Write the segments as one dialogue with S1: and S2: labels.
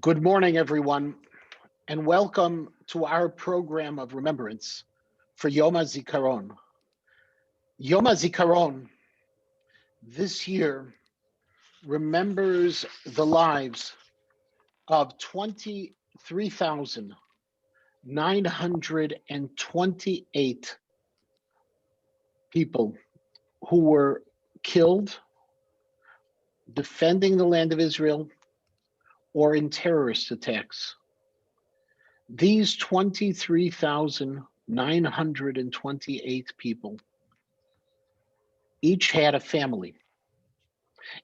S1: Good morning, everyone, and welcome to our program of remembrance for Yom Hazikaron. Yom Hazikaron this year remembers the lives of 23,928 people who were killed defending the land of Israel or in terrorist attacks. These 23,928 people each had a family.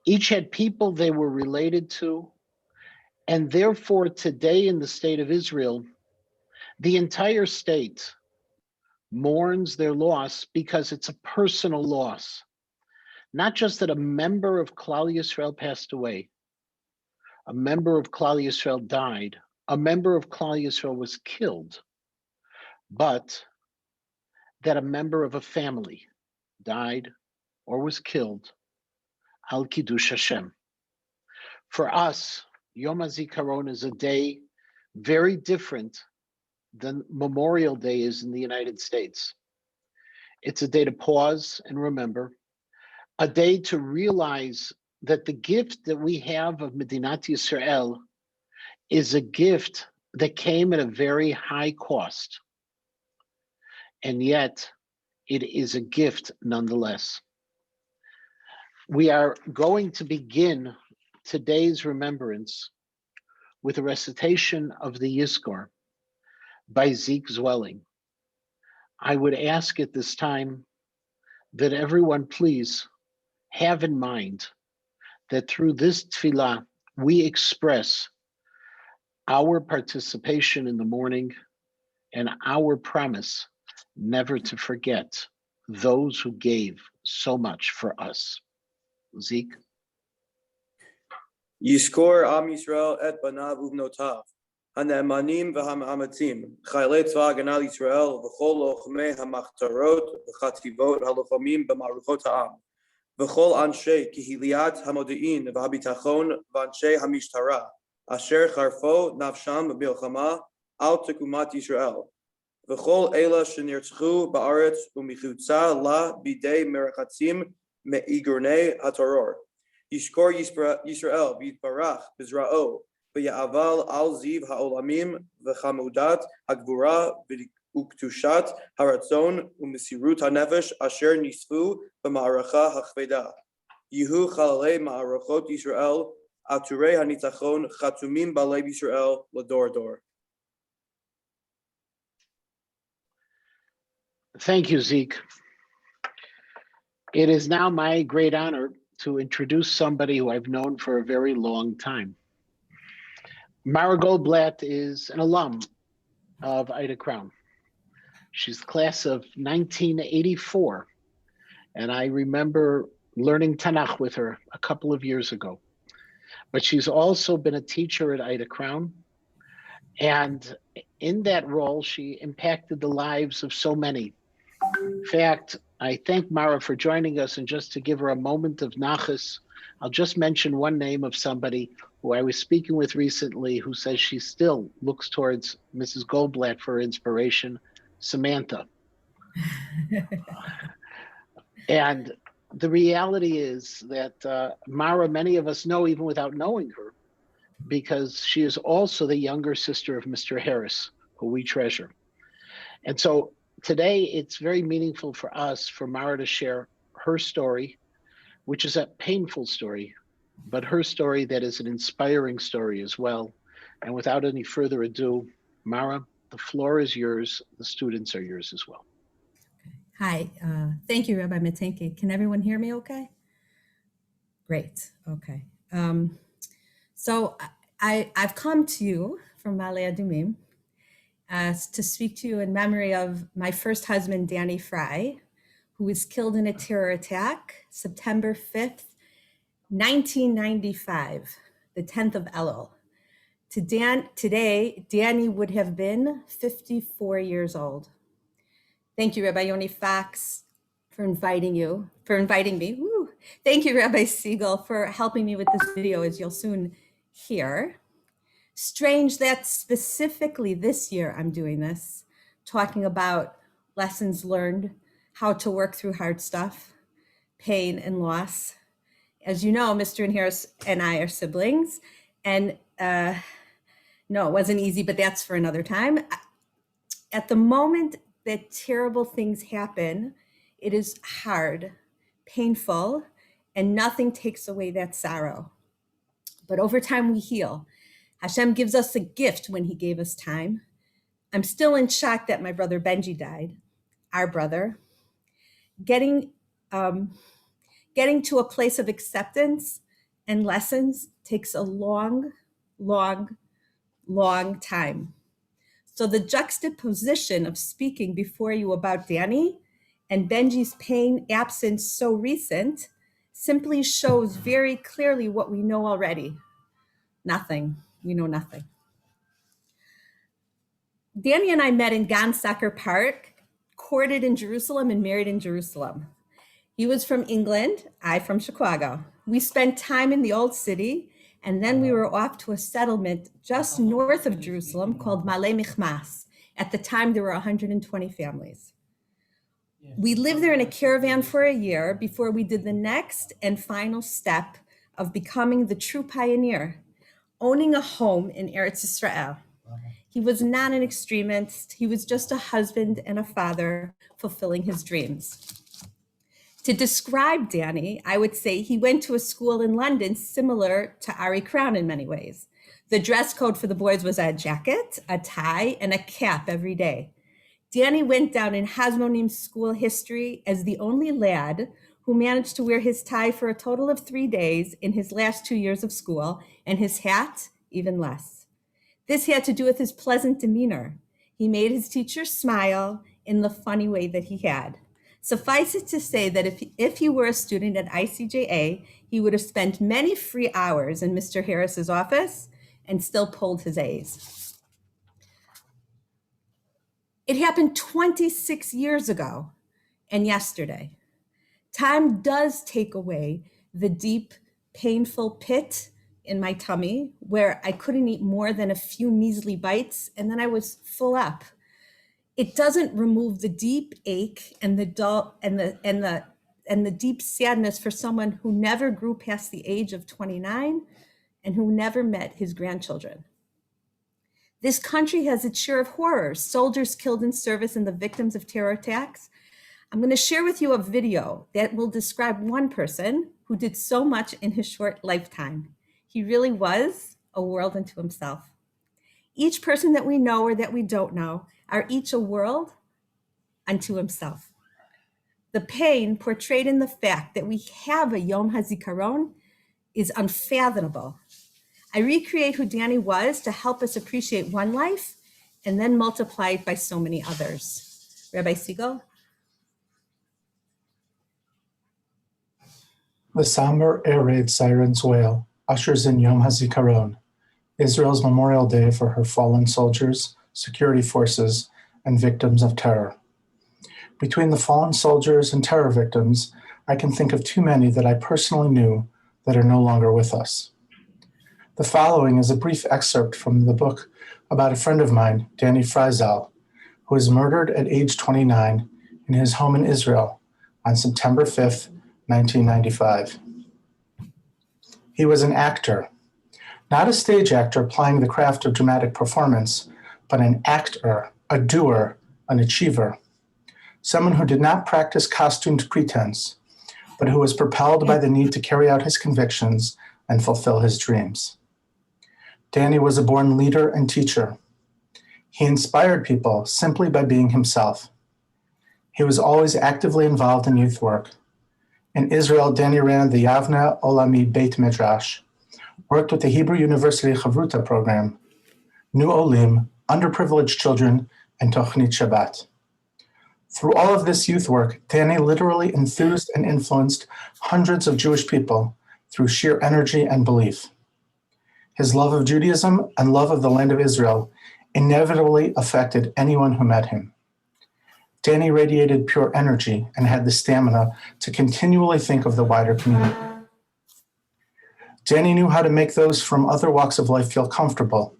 S1: Each had people they were related to. And therefore, today in the state of Israel, the entire state mourns their loss because it's a personal loss. Not just that a member of Klal Yisrael passed away, a member of Klal Yisrael died, a member of Klal Yisrael was killed, but that a member of a family died or was killed al Kiddush Hashem. For us, Yom HaZikaron is a day very different than Memorial Day is in the United States. It's a day to pause and remember, a day to realize that the gift that we have of Medinat Yisrael is a gift that came at a very high cost. And yet, it is a gift nonetheless. We are going to begin today's remembrance with a recitation of the Yizkor by Zeke Zwelling. I would ask at this time that everyone please have in mind that through this tefillah, we express our participation in the morning and our promise never to forget those who gave so much for us. Zeke.
S2: Yizkor Am Yisrael et banav ubnotav, hanemanim v'hama'amatzim, chaylei tzva hagana Yisrael, v'chol lochmei hamachtarot, v'chativot halochamim b'maruchot ha'am, v'chol anshei kihiliat hamodi'in v'habitachon v'anshei hamishtara, asher charfo nafsham b'milchama al tekumat Yisrael, v'chol ela shenirtzchu ba'aretz u'michutza la bidei merachatzim me'igurnei hatoror. Yishkor Yisrael v'yitbarach b'zra'o v'ya'aval al ziv ha'olamim v'chamudat ha'gvura v'uktushat ha'ratzon u'mesirut ha'nefesh asher nisfu b'ma'aracha ha'chveda. Yehu chalalei ma'arachot Yisrael aturei ha'nitzachon chatumim b'alev Yisrael l'dor dor.
S1: Thank you, Zeke. It is now my great honor to introduce somebody who I've known for a very long time. Mara Goldblatt is an alum of Ida Crown. She's the class of 1984, and I remember learning Tanakh with her a couple of years ago. But she's also been a teacher at Ida Crown, and in that role, she impacted the lives of so many. In fact, I thank Mara for joining us, and just to give her a moment of nachas, I'll just mention one name of somebody who I was speaking with recently who says she still looks towards Mrs. Goldblatt for inspiration, Samantha. And the reality is that Mara, many of us know even without knowing her, because she is also the younger sister of Mr. Harris, who we treasure. And so today, it's very meaningful for us, for Mara to share her story, which is a painful story, but her story that is an inspiring story as well. And without any further ado, Mara, the floor is yours. The students are yours as well.
S3: Hi, thank you, Rabbi Matenke. Can everyone hear me okay? Great, okay. So I've come to you from Ma'ale Adumim to speak to you in memory of my first husband, Danny Fry, who was killed in a terror attack, September 5th, 1995, the 10th of Elul. Today, Danny would have been 54 years old. Thank you, Rabbi Yoni Fax, for inviting me. Woo. Thank you, Rabbi Siegel, for helping me with this video, as you'll soon hear. Strange that specifically this year I'm doing this, talking about lessons learned, how to work through hard stuff, pain and loss. As you know, Mr. and Harris and I are siblings, and no, it wasn't easy, but that's for another time. At the moment that terrible things happen, it is hard, painful, and nothing takes away that sorrow. But over time we heal. Hashem gives us a gift when he gave us time. I'm still in shock that my brother Benji died, our brother. Getting to a place of acceptance and lessons takes a long, long, long time. So the juxtaposition of speaking before you about Danny and Benji's pain absence so recent simply shows very clearly what we know already. Nothing. We know nothing. Danny and I met in Gan Sacher Park, courted in Jerusalem and married in Jerusalem. He was from England, I from Chicago. We spent time in the old city, and then we were off to a settlement just north of Jerusalem called Malay Michmas. At the time, there were 120 families. We lived there in a caravan for a year before we did the next and final step of becoming the true pioneer, owning a home in Eretz Israel. He was not an extremist. He was just a husband and a father fulfilling his dreams. To describe Danny, I would say he went to a school in London similar to Ari Crown in many ways. The dress code for the boys was a jacket, a tie, and a cap every day. Danny went down in Hasmonim's school history as the only lad who managed to wear his tie for a total of 3 days in his last 2 years of school, and his hat even less. This had to do with his pleasant demeanor. He made his teachers smile in the funny way that he had. Suffice it to say that if he were a student at ICJA, he would have spent many free hours in Mr. Harris's office and still pulled his A's. It happened 26 years ago and yesterday. Time does take away the deep, painful pit in my tummy where I couldn't eat more than a few measly bites and then I was full up. It doesn't remove the deep ache and the dull and the deep sadness for someone who never grew past the age of 29 and who never met his grandchildren. This country has its share of horrors, soldiers killed in service and the victims of terror attacks. I'm going to share with you a video that will describe one person who did so much in his short lifetime. He really was a world unto himself. Each person that we know or that we don't know are each a world unto himself. The pain portrayed in the fact that we have a Yom Hazikaron is unfathomable. I recreate who Danny was to help us appreciate one life and then multiply it by so many others. Rabbi Siegel?
S4: The somber air raid sirens wail ushers in Yom HaZikaron, Israel's Memorial Day for her fallen soldiers, security forces, and victims of terror. Between the fallen soldiers and terror victims, I can think of too many that I personally knew that are no longer with us. The following is a brief excerpt from the book about a friend of mine, Danny Freisal, who was murdered at age 29 in his home in Israel on September 5th, 1995. He was an actor, not a stage actor applying the craft of dramatic performance, but an actor, a doer, an achiever, someone who did not practice costumed pretense, but who was propelled by the need to carry out his convictions and fulfill his dreams. Danny was a born leader and teacher. He inspired people simply by being himself. He was always actively involved in youth work. In Israel, Danny ran the Yavna Olami Beit Midrash, worked with the Hebrew University Chavruta program, New Olim, underprivileged children, and Tochnit Shabbat. Through all of this youth work, Danny literally enthused and influenced hundreds of Jewish people through sheer energy and belief. His love of Judaism and love of the land of Israel inevitably affected anyone who met him. Danny radiated pure energy and had the stamina to continually think of the wider community. Danny knew how to make those from other walks of life feel comfortable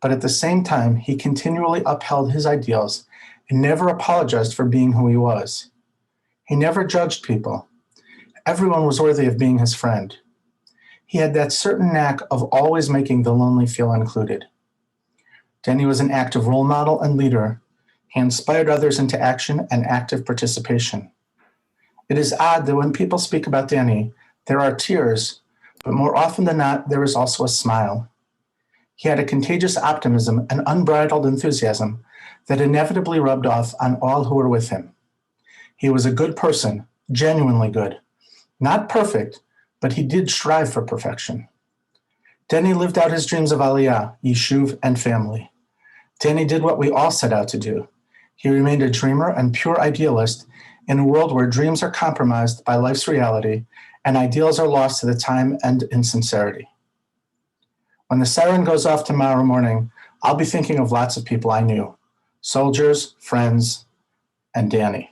S4: But at the same time, he continually upheld his ideals and never apologized for being who he was. He never judged people. Everyone was worthy of being his friend. He had that certain knack of always making the lonely feel included. Danny was an active role model and leader. He inspired others into action and active participation. It is odd that when people speak about Danny, there are tears, but more often than not, there is also a smile. He had a contagious optimism and unbridled enthusiasm that inevitably rubbed off on all who were with him. He was a good person, genuinely good. Not perfect, but he did strive for perfection. Danny lived out his dreams of Aliyah, Yishuv, and family. Danny did what we all set out to do. He remained a dreamer and pure idealist in a world where dreams are compromised by life's reality and ideals are lost to the time and insincerity. When the siren goes off tomorrow morning, I'll be thinking of lots of people I knew, soldiers, friends, and Danny.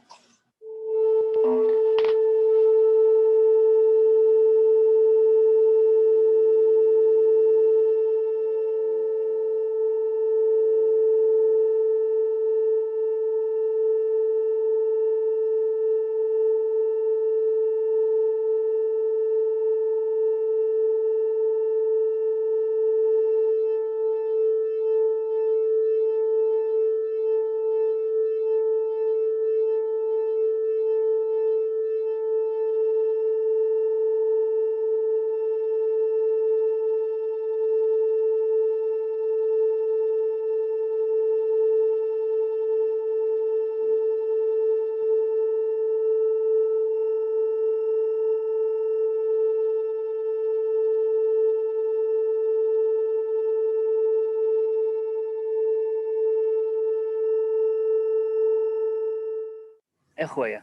S5: איך הוא היה?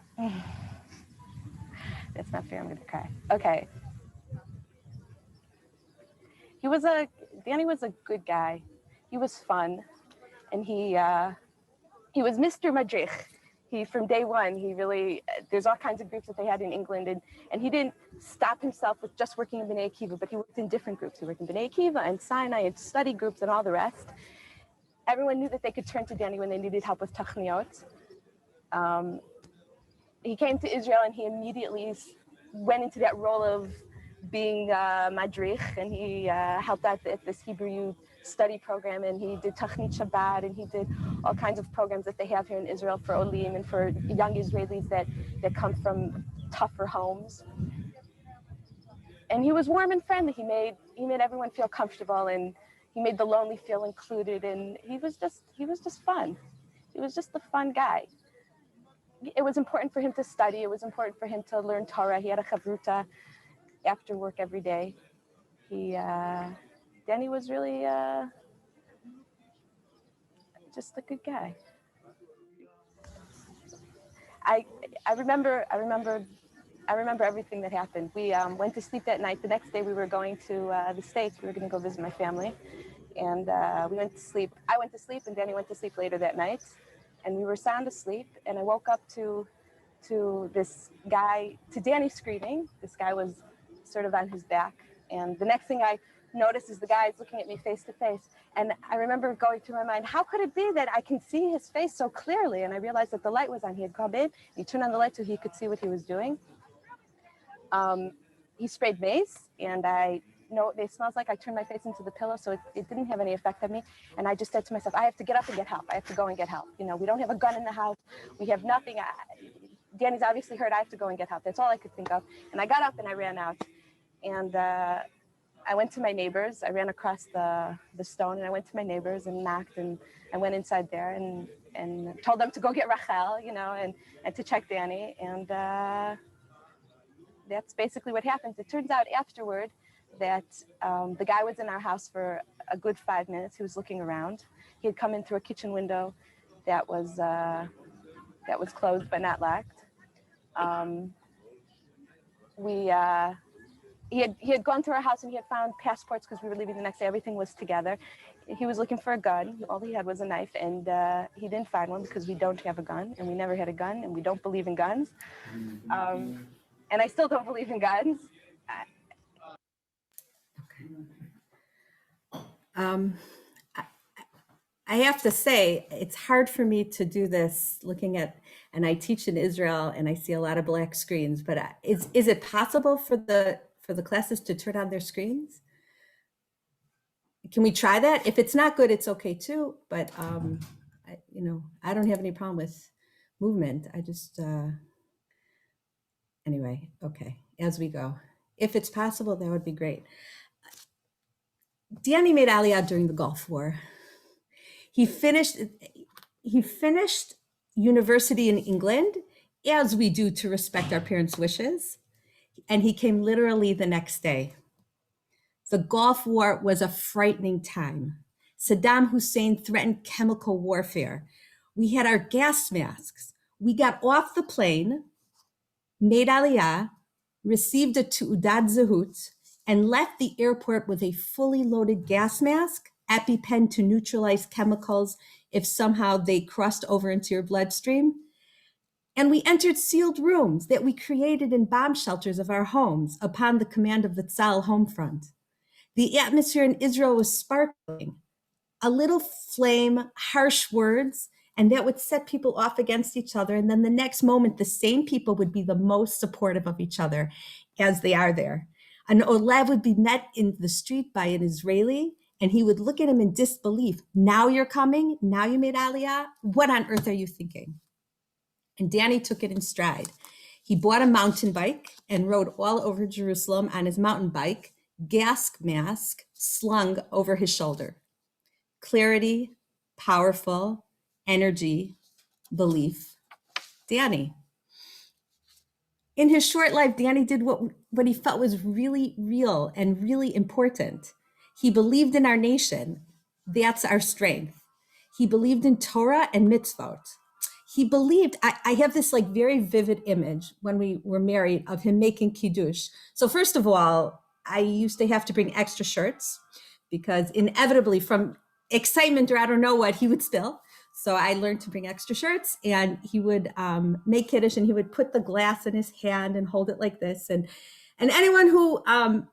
S6: It's not fair, I'm gonna cry. Okay. Danny was a good guy. He was fun, and he was Mr. Madrich. From day one, there's all kinds of groups that they had in England, and he didn't stop himself with just working in B'nai Akiva, but he worked in different groups. He worked in B'nai Akiva and Sinai and study groups and all the rest. Everyone knew that they could turn to Danny when they needed help with tachniot. He came to Israel and he immediately went into that role of being madrich, and he helped out at this Hebrew youth study program, and he did Tachnit Shabbat, and he did all kinds of programs that they have here in Israel for Olim and for young Israelis that come from tougher homes. And he was warm and friendly. He made everyone feel comfortable, and he made the lonely feel included, and he was just fun. He was just a fun guy. It was important for him to study. It was important for him to learn Torah. He had a chavruta after work every day. Danny was really just a good guy. I remember everything that happened. We went to sleep that night. The next day we were going to the States. We were going to go visit my family, and we went to sleep. I went to sleep, and Danny went to sleep later that night. And we were sound asleep, and I woke up to this guy, to Danny screaming. This guy was sort of on his back, and the next thing I noticed is the guy is looking at me face to face. And I remember going through my mind, how could it be that I can see his face so clearly? And I realized that the light was on. He had come in, he turned on the light so he could see what he was doing. He sprayed mace, and it smells like I turned my face into the pillow, so it didn't have any effect on me. And I just said to myself, I have to get up and get help. I have to go and get help. We don't have a gun in the house. We have nothing. Danny's obviously hurt. I have to go and get help. That's all I could think of. And I got up and I ran out. And I went to my neighbors. I ran across the stone, and I went to my neighbors and knocked, and I went inside there and told them to go get Rachel, and to check Danny. And that's basically what happened. It turns out afterward that the guy was in our house for a good 5 minutes. He was looking around. He had come in through a kitchen window that was closed but not locked. He had gone through our house, and he had found passports because we were leaving the next day. Everything was together. He was looking for a gun. All he had was a knife, and he didn't find one because we don't have a gun, and we never had a gun, and we don't believe in guns. And I still don't believe in guns.
S3: I have to say, it's hard for me to do this looking at, and I teach in Israel and I see a lot of black screens, but is it possible for the classes to turn on their screens? Can we try that? If it's not good, it's okay too, but I don't have any problem with movement. I just, anyway, okay, as we go. If it's possible, that would be great. Danny made Aliyah during the Gulf War. He finished university in England, as we do to respect our parents' wishes, and he came literally the next day. The Gulf War was a frightening time. Saddam Hussein threatened chemical warfare. We had our gas masks. We got off the plane, made Aliyah, received a Tu'udat Zehut, and left the airport with a fully loaded gas mask, EpiPen to neutralize chemicals if somehow they crossed over into your bloodstream. And we entered sealed rooms that we created in bomb shelters of our homes upon the command of the Tzal home front. The atmosphere in Israel was sparkling. A little flame, harsh words, and that would set people off against each other. And then the next moment, the same people would be the most supportive of each other as they are there. An Olev would be met in the street by an Israeli, and he would look at him in disbelief. Now you're coming? Now you made Aliyah? What on earth are you thinking? And Danny took it in stride. He bought a mountain bike and rode all over Jerusalem on his mountain bike, gas mask slung over his shoulder. Clarity, powerful, energy, belief. Danny. In his short life, Danny did what he felt was really real and really important. He believed in our nation. That's our strength. He believed in Torah and mitzvot. He believed, I have this like very vivid image when we were married of him making kiddush. So first of all, I used to have to bring extra shirts because inevitably from excitement or I don't know what, he would spill. So I learned to bring extra shirts, and he would make kiddush, and he would put the glass in his hand and hold it like this. And anyone who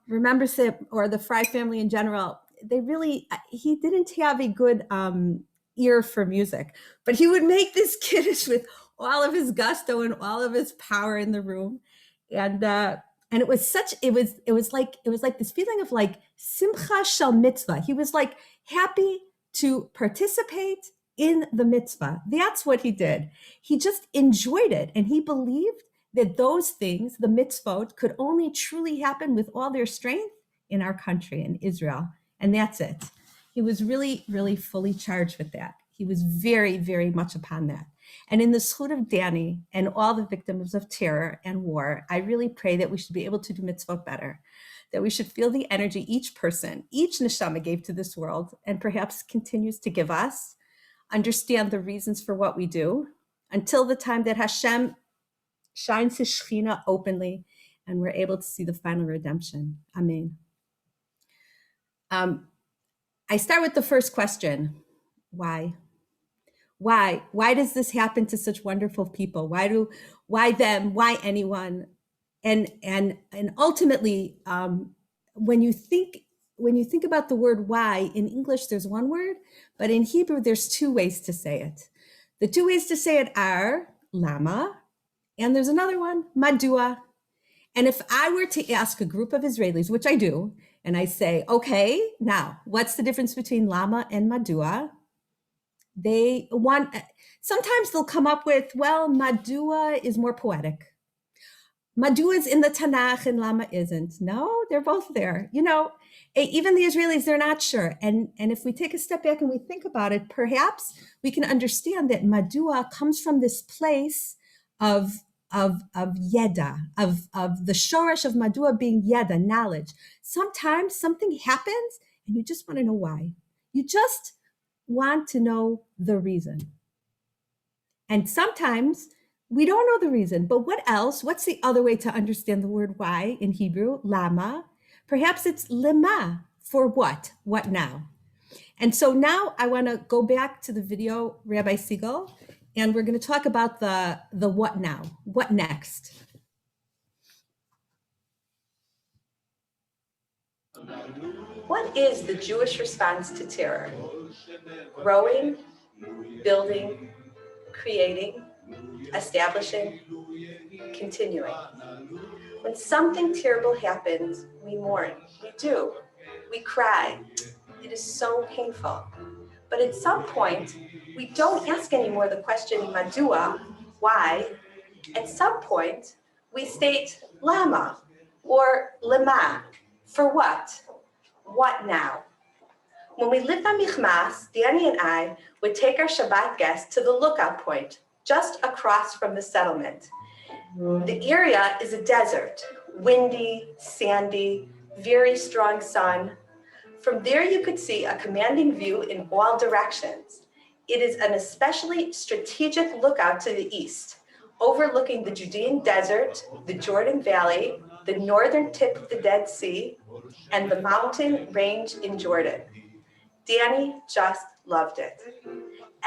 S3: remembers it, or the Fry family in general, he didn't have a good ear for music, but he would make this kiddush with all of his gusto and all of his power in the room. And it was like this feeling of like simcha shel mitzvah. He was like happy to participate in the mitzvah. That's what he did. He just enjoyed it. And he believed that those things, the mitzvot, could only truly happen with all their strength in our country, in Israel. And that's it. He was really, really fully charged with that. He was very, very much upon that. And in the zchut of Danny and all the victims of terror and war, I really pray that we should be able to do mitzvot better, that we should feel the energy each person, each neshama gave to this world, and perhaps continues to give us, understand the reasons for what we do, until the time that Hashem shines his Shekhinah openly and we're able to see the final redemption. Amen. I start with the first question. Why? Why does this happen to such wonderful people? Why them? Why anyone? And ultimately, when you think about the word why, in English there's one word, but in Hebrew there's two ways to say it. The two ways to say it are lama, and there's another one, madua. And if I were to ask a group of Israelis, which I do, and I say, okay, now what's the difference between lama and madua? Sometimes they'll come up with, well, madua is more poetic. Madua is in the Tanakh and lama isn't. No, they're both there. Even the Israelis, they're not sure. And if we take a step back and we think about it, perhaps we can understand that madua comes from this place of yeda, of the shoresh of madua being yeda, knowledge. Sometimes something happens and you just want to know why. You just want to know the reason. And sometimes we don't know the reason, but what else? What's the other way to understand the word why in Hebrew? Lama. Perhaps it's lema, for what? What now? And so now I want to go back to the video, Rabbi Siegel, and we're going to talk about the what now, what next. What is the Jewish response to terror?
S6: growing, building, creating, establishing, continuing. When something terrible happens, we mourn. We do. We cry. It is so painful. But at some point, we don't ask anymore the question, madua, why? At some point, we state lama or lema, for what? What now? When we lived on Michmas, Danny and I would take our Shabbat guests to the lookout point, just across from the settlement. The area is a desert, windy, sandy, very strong sun. From there you could see a commanding view in all directions. It is an especially strategic lookout to the east, overlooking the Judean desert, the Jordan Valley, the northern tip of the Dead Sea, and the mountain range in Jordan. Danny just loved it.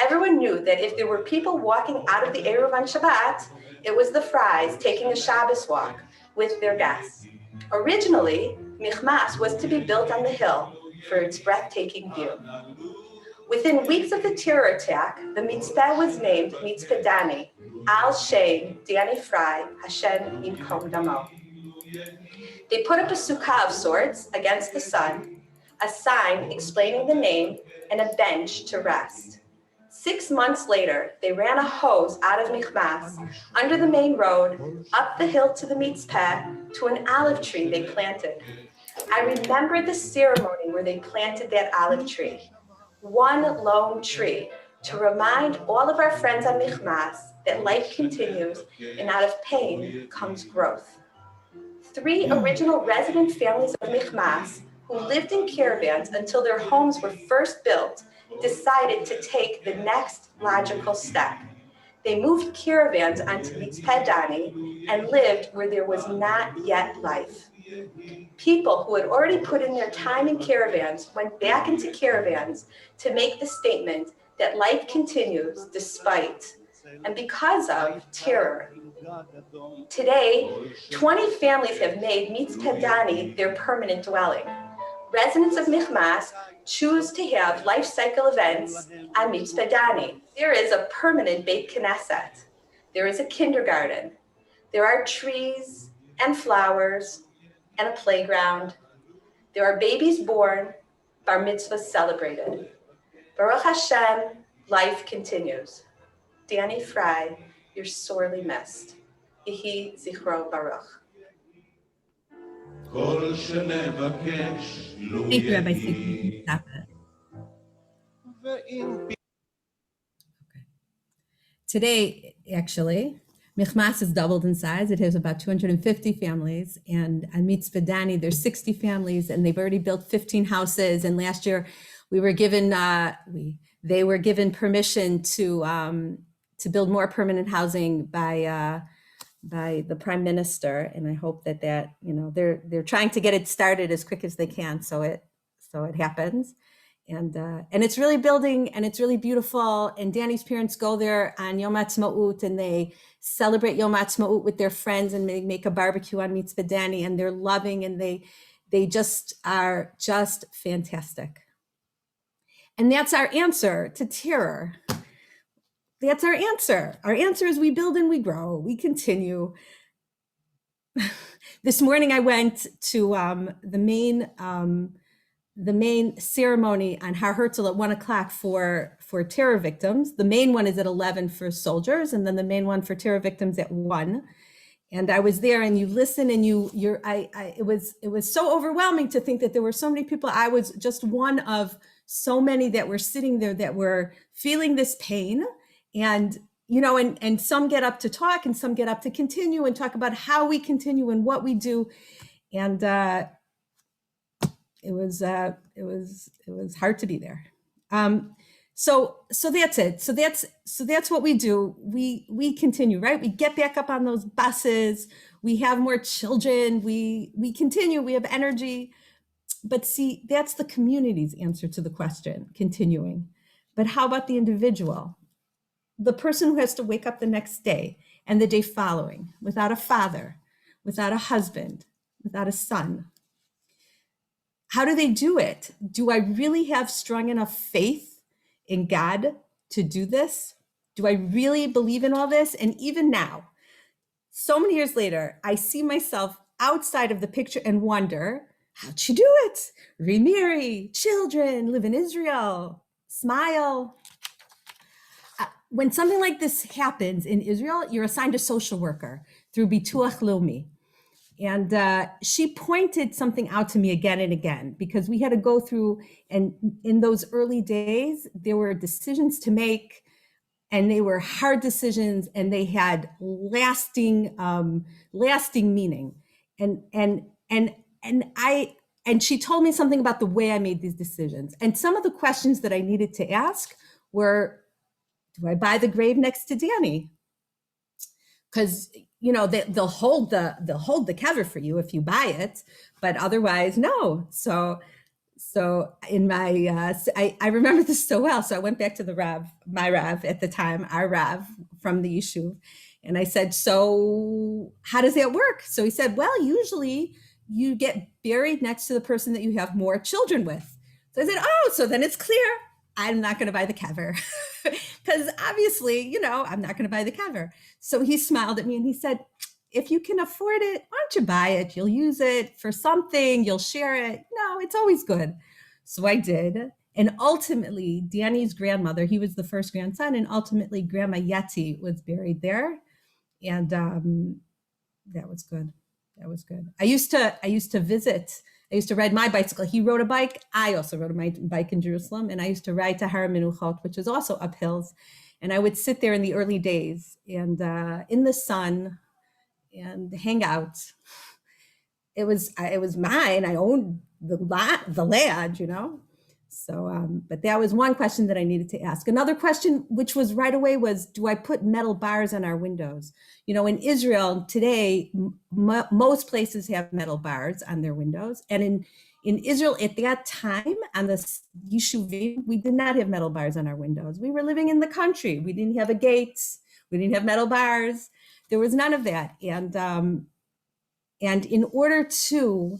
S6: Everyone knew that if there were people walking out of the Eruv on Shabbat, it was the Fries taking a Shabbos walk with their guests. Originally, Michmas was to be built on the hill for its breathtaking view. Within weeks of the terror attack, the mitzpeh was named Mitzpeh Dani, Al Shem Danny Fry Hashem Yimkom Damo. They put up a sukkah of sorts against the sun, a sign explaining the name, and a bench to rest. 6 months later, they ran a hose out of Michmas, under the main road, up the hill to the mitzpeh, to an olive tree they planted. I remember the ceremony where they planted that olive tree. One lone tree, to remind all of our friends on Michmas that life continues and out of pain comes growth. 3 original resident families of Michmas, who lived in caravans until their homes were first built, decided to take the next logical step. They moved caravans onto Mitzpeh Dani and lived where there was not yet life. People who had already put in their time in caravans went back into caravans to make the statement that life continues despite and because of terror. Today, 20 families have made Mitzpeh Dani their permanent dwelling. Residents of Michmas choose to have life cycle events on Mitzpeh Dani. There is a permanent Beit Knesset. There is a kindergarten. There are trees and flowers and a playground. There are babies born, bar mitzvahs celebrated. Baruch Hashem, life continues. Danny Fry, you're sorely missed. Yehi Zichro Baruch.
S3: Thank you, Rabbi Sigmund. Stop it. Today, actually, Michmas has doubled in size. It has about 250 families, and on Mitzpeh Dani, there's 60 families, and they've already built 15 houses. And last year, we were given they were given permission to build more permanent housing by the Prime Minister, and I hope that they're trying to get it started as quick as they can, so it happens. And it's really building, and it's really beautiful. And Danny's parents go there on Yom Ha'atzmaut, and they celebrate Yom Ha'atzmaut with their friends, and they make a barbecue on Mitzpeh Dani, and they're loving, and they just are just fantastic. And that's our answer to terror. That's our answer. Our answer is we build and we grow, we continue. This morning I went to the main ceremony on Har Herzl at 1:00 for terror victims. The main one is at 11 for soldiers, and then the main one for terror victims at 1. And I was there, and you listen, and it was so overwhelming to think that there were so many people. I was just one of so many that were sitting there that were feeling this pain. And, and some get up to talk, and some get up to continue and talk about how we continue and what we do. And it was hard to be there. So that's it. So that's what we do. We continue, right? We get back up on those buses. We have more children. We continue. We have energy. But see, that's the community's answer to the question, continuing. But how about the individual? The person who has to wake up the next day and the day following without a father, without a husband, without a son. How do they do it? Do I really have strong enough faith in God to do this? Do I really believe in all this? And even now, so many years later, I see myself outside of the picture and wonder, how'd she do it? Remarry, children, live in Israel, smile. When something like this happens in Israel, you're assigned a social worker through Bituach Leumi. And she pointed something out to me again and again, because we had to go through, and in those early days, there were decisions to make, and they were hard decisions, and they had lasting meaning. And she told me something about the way I made these decisions. And some of the questions that I needed to ask were, do I buy the grave next to Danny? Because they'll hold the cover for you if you buy it, but otherwise no. So in my I remember this so well. So I went back to the Rav, my Rav at the time, our Rav from the Yishuv, and I said, so how does that work? So he said, well, usually you get buried next to the person that you have more children with. So I said, oh, so then it's clear. I'm not going to buy the cover because obviously, I'm not going to buy the cover. So he smiled at me and he said, if you can afford it, why don't you buy it? You'll use it for something. You'll share it. No, it's always good. So I did. And ultimately, Danny's grandmother, he was the first grandson, and ultimately Grandma Yeti was buried there. And that was good. That was good. I used to visit. I used to ride my bicycle. He rode a bike. I also rode a bike in Jerusalem. And I used to ride to Har Menuchot, which is also up hills. And I would sit there in the early days and in the sun and hang out. It was mine. I owned the land, So, but that was one question that I needed to ask. Another question, which was right away, was, do I put metal bars on our windows? In Israel today, most places have metal bars on their windows. And in Israel at that time, on the Yishuvim, we did not have metal bars on our windows. We were living in the country. We didn't have a gate. We didn't have metal bars. There was none of that. And in order to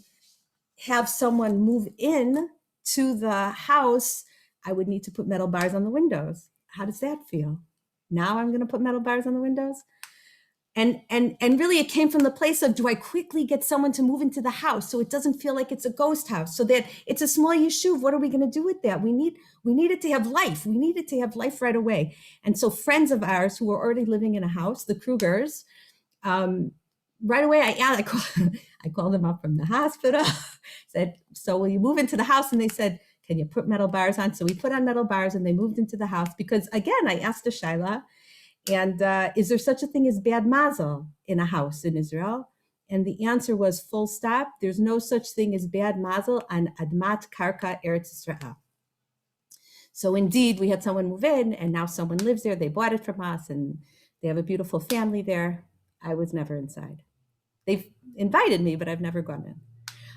S3: have someone move in to the house, I would need to put metal bars on the windows. How does that feel? Now I'm going to put metal bars on the windows. And really it came from the place of, do I quickly get someone to move into the house so it doesn't feel like it's a ghost house, so that it's a small yeshuv? What are we going to do with that? We needed to have life. We needed to have life right away. And so friends of ours who were already living in a house, the Krugers, right away, I called them up from the hospital, said, so will you move into the house? And they said, can you put metal bars on? So we put on metal bars and they moved into the house because, again, I asked a Shaila, and is there such a thing as bad mazel in a house in Israel? And the answer was full stop. There's no such thing as bad mazel on Admat Karka Eretz Israel. So indeed, we had someone move in and now someone lives there. They bought it from us and they have a beautiful family there. I was never inside. They've invited me, but I've never gone in.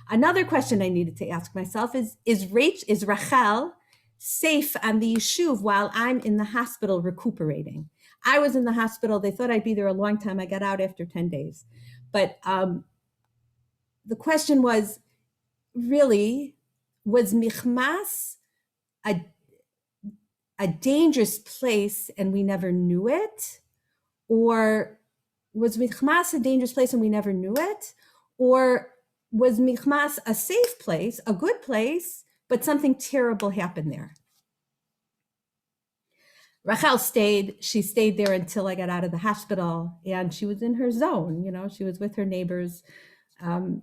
S3: Another question I needed to ask myself is Rachel safe on the yeshuv while I'm in the hospital recuperating? I was in the hospital. They thought I'd be there a long time. I got out after 10 days. But the question was, really, was Michmas a dangerous place and we never knew it? Or was Michmas a dangerous place and we never knew it? Or was Michmas a safe place, a good place, but something terrible happened there? Rachel she stayed there until I got out of the hospital, and she was in her zone. She was with her neighbors,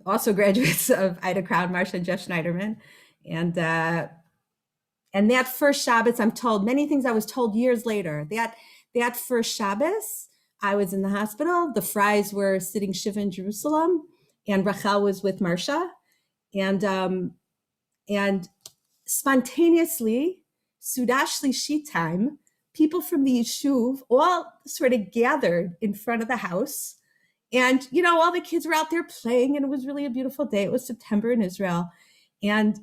S3: also graduates of Ida Crown, Marsha and Jeff Schneiderman. And that first Shabbos, I'm told many things I was told years later, that first Shabbos, I was in the hospital. The Fries were sitting Shiva in Jerusalem, and Rachel was with Marsha. And spontaneously, Sudash Lishi time, people from the yeshuv all sort of gathered in front of the house. And, all the kids were out there playing, and it was really a beautiful day. It was September in Israel. And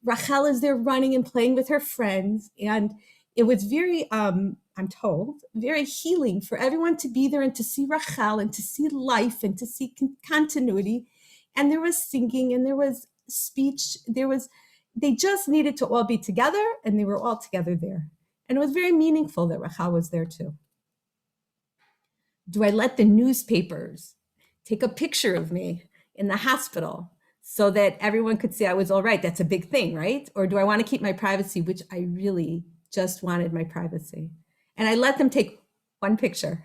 S3: Rachel is there running and playing with her friends. And it was very, I'm told, very healing for everyone to be there and to see Rachel and to see life and to see continuity. And there was singing and there was speech. They just needed to all be together, and they were all together there. And it was very meaningful that Rachel was there too. Do I let the newspapers take a picture of me in the hospital so that everyone could see I was all right? That's a big thing, right? Or do I want to keep my privacy, which I really just wanted my privacy? And I let them take one picture.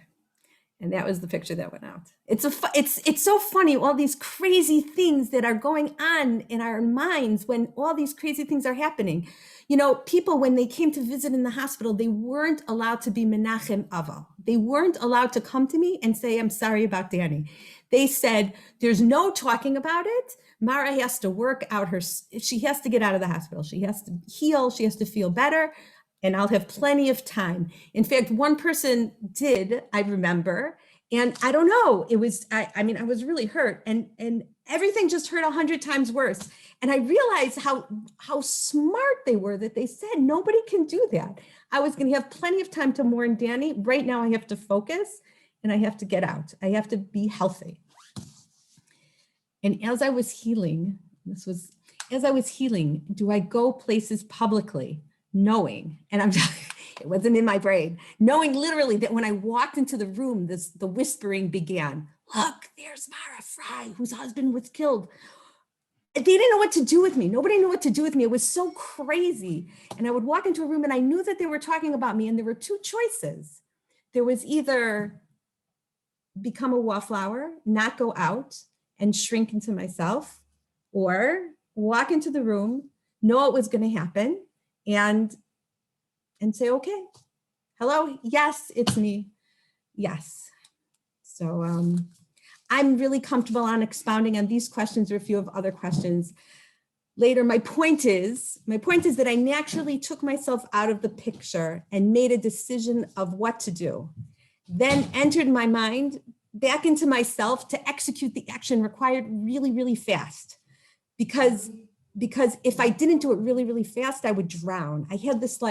S3: And that was the picture that went out. It's so funny, all these crazy things that are going on in our minds when all these crazy things are happening. You know, people, when they came to visit in the hospital, they weren't allowed to be menachem aval. They weren't allowed to come to me and say, I'm sorry about Danny. They said, there's no talking about it. Mara has to work out she has to get out of the hospital. She has to heal. She has to feel better. And I'll have plenty of time. In fact, one person did, I remember, and I don't know, it was, I mean, I was really hurt and everything just hurt 100 times worse. And I realized how smart they were that they said, nobody can do that. I was gonna have plenty of time to mourn Danny. Right now I have to focus and I have to get out. I have to be healthy. And as I was healing, do I go places publicly? Knowing, and it wasn't in my brain, knowing literally that when I walked into the room, the whispering began. Look, there's Mara Fry, whose husband was killed. They didn't know what to do with me. Nobody knew what to do with me. It was so crazy. And I would walk into a room and I knew that they were talking about me, and there were two choices. There was either become a wallflower, not go out and shrink into myself, or walk into the room, know what was going to happen, and say, okay, hello, yes, it's me, yes. So I'm really comfortable on expounding on these questions or a few of other questions later. My point is that I naturally took myself out of the picture and made a decision of what to do, then entered my mind back into myself to execute the action required really, really fast. Because if I didn't do it really, really fast, I would drown. I had this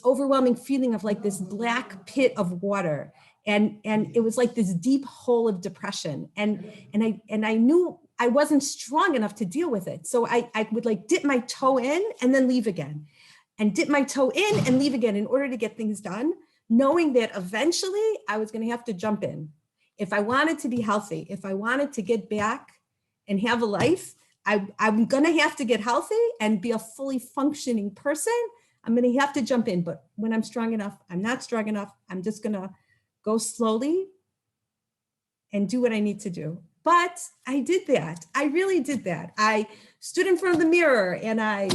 S3: overwhelming feeling of like this black pit of water. And it was like this deep hole of depression. And I knew I wasn't strong enough to deal with it. So I would like dip my toe in and then leave again, and dip my toe in and leave again in order to get things done, knowing that eventually I was gonna have to jump in. If I wanted to be healthy, if I wanted to get back and have a life, I'm gonna have to get healthy and be a fully functioning person. I'm gonna have to jump in, but when I'm strong enough, I'm not strong enough. I'm just gonna go slowly and do what I need to do. But I did that. I really did that. I stood in front of the mirror and I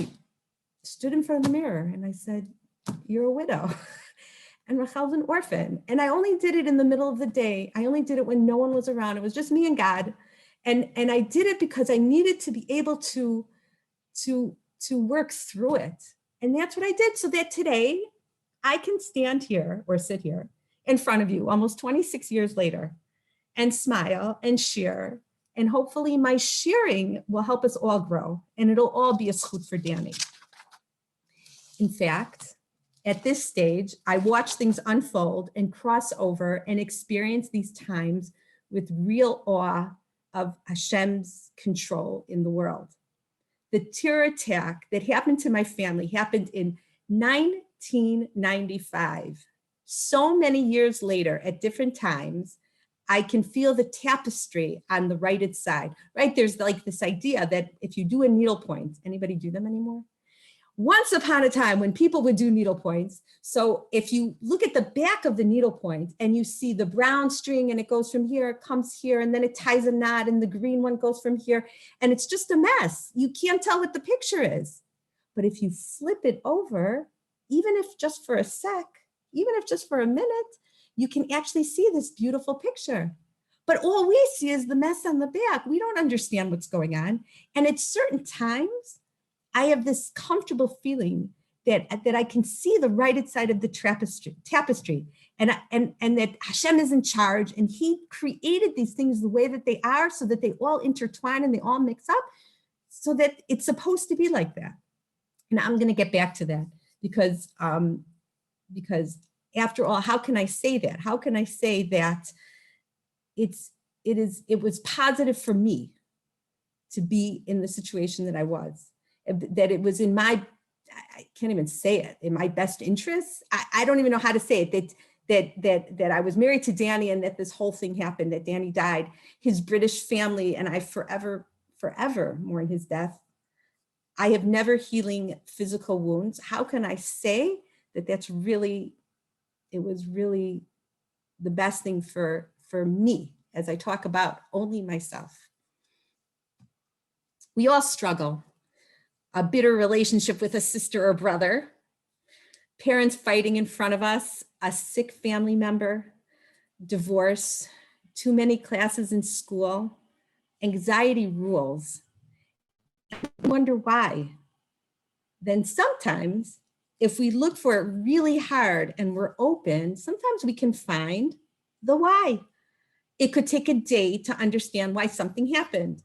S3: said, you're a widow. And Rachel's an orphan. And I only did it in the middle of the day. I only did it when no one was around. It was just me and God. And I did it because I needed to be able to work through it. And that's what I did, so that today I can stand here or sit here in front of you almost 26 years later and smile and share. And hopefully my sharing will help us all grow, and it'll all be a zchut for Danny. In fact, at this stage, I watch things unfold and cross over and experience these times with real awe of Hashem's control in the world. The terror attack that happened to my family happened in 1995. So many years later, at different times, I can feel the tapestry on the righted side, right? There's like this idea that if you do a needlepoint, anybody do them anymore? Once upon a time when people would do needlepoints, so if you look at the back of the needlepoint and you see the brown string and it goes from here, it comes here, and then it ties a knot, and the green one goes from here, and it's just a mess. You can't tell what the picture is. But if you flip it over, even if just for a sec, even if just for a minute, you can actually see this beautiful picture. But all we see is the mess on the back. We don't understand what's going on. And at certain times, I have this comfortable feeling that I can see the righted side of the tapestry, and that Hashem is in charge, and he created these things the way that they are so that they all intertwine and they all mix up, so that it's supposed to be like that. And I'm going to get back to that because after all, how can I say that? How can I say that it was positive for me to be in the situation that I was? That it was in my, I can't even say it, in my best interests. I don't even know how to say it, that I was married to Danny and that this whole thing happened, that Danny died, his British family, and I forever mourn his death. I have never healing physical wounds. How can I say that it was really the best thing for me, as I talk about only myself. We all struggle. A bitter relationship with a sister or brother, parents fighting in front of us, a sick family member, divorce, too many classes in school, anxiety rules. I wonder why. Then sometimes, if we look for it really hard and we're open, sometimes we can find the why. It could take a day to understand why something happened.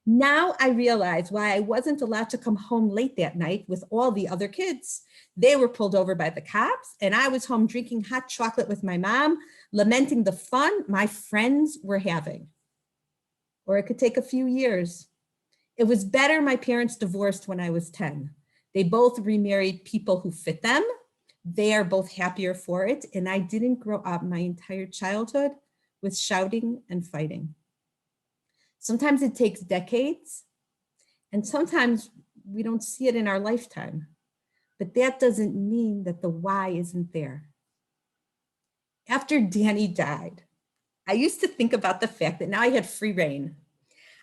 S3: Now I realize why I wasn't allowed to come home late that night with all the other kids. They were pulled over by the cops and I was home drinking hot chocolate with my mom, lamenting the fun my friends were having. Or it could take a few years. It was better my parents divorced when I was 10. They both remarried people who fit them. They are both happier for it. And I didn't grow up my entire childhood with shouting and fighting. Sometimes it takes decades, and sometimes we don't see it in our lifetime, but that doesn't mean that the why isn't there. After Danny died, I used to think about the fact that now I had free reign.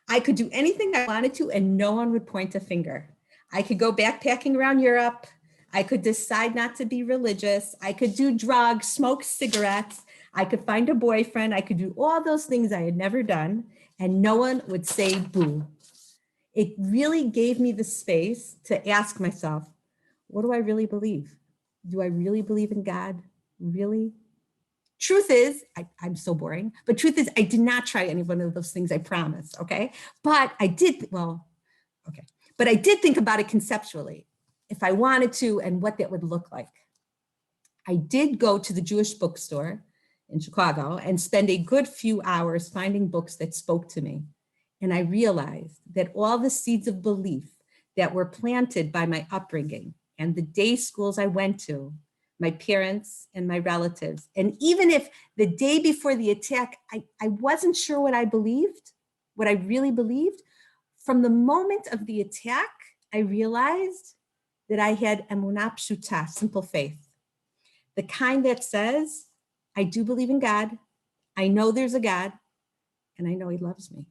S3: I could do anything I wanted to and no one would point a finger. I could go backpacking around Europe. I could decide not to be religious. I could do drugs, smoke cigarettes. I could find a boyfriend. I could do all those things I had never done and no one would say boo. It really gave me the space to ask myself, what do I really believe? Do I really believe in God? Really? Truth is, I'm so boring, but truth is I did not try any one of those things, I promise, okay? But I did think about it conceptually, if I wanted to and what that would look like. I did go to the Jewish bookstore in Chicago and spend a good few hours finding books that spoke to me. And I realized that all the seeds of belief that were planted by my upbringing and the day schools I went to, my parents and my relatives, and even if the day before the attack, I wasn't sure what I believed, what I really believed, from the moment of the attack, I realized that I had emunah pshuta, simple faith. The kind that says, I do believe in God, I know there's a God, and I know he loves me,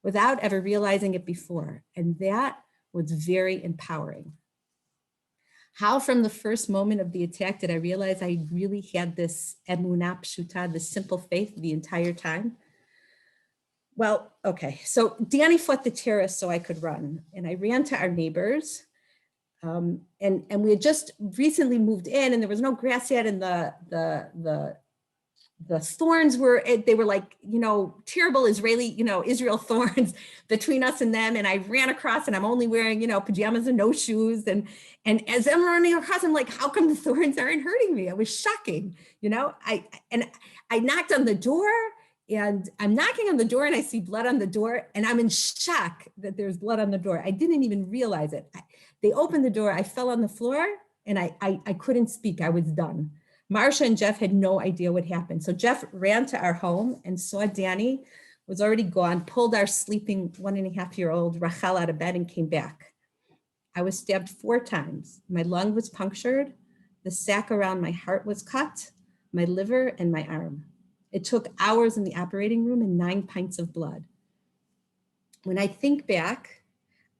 S3: without ever realizing it before. And that was very empowering. How from the first moment of the attack did I realize I really had this emunah pshuta, this simple faith the entire time? Well, okay, so Danny fought the terrorists so I could run, and I ran to our neighbors. And we had just recently moved in and there was no grass yet, and the thorns were, they were like, terrible Israeli, Israel thorns between us and them. And I ran across and I'm only wearing, pajamas and no shoes. And as I'm running across, I'm like, how come the thorns aren't hurting me? It was shocking. I knocked on the door and I'm knocking on the door and I see blood on the door and I'm in shock that there's blood on the door. I didn't even realize it. They opened the door, I fell on the floor and I couldn't speak, I was done. Marsha and Jeff had no idea what happened. So Jeff ran to our home and saw Danny was already gone, pulled our sleeping 1.5-year-old Rachel out of bed and came back. I was stabbed 4 times. My lung was punctured. The sac around my heart was cut, my liver and my arm. It took hours in the operating room and 9 pints of blood. When I think back,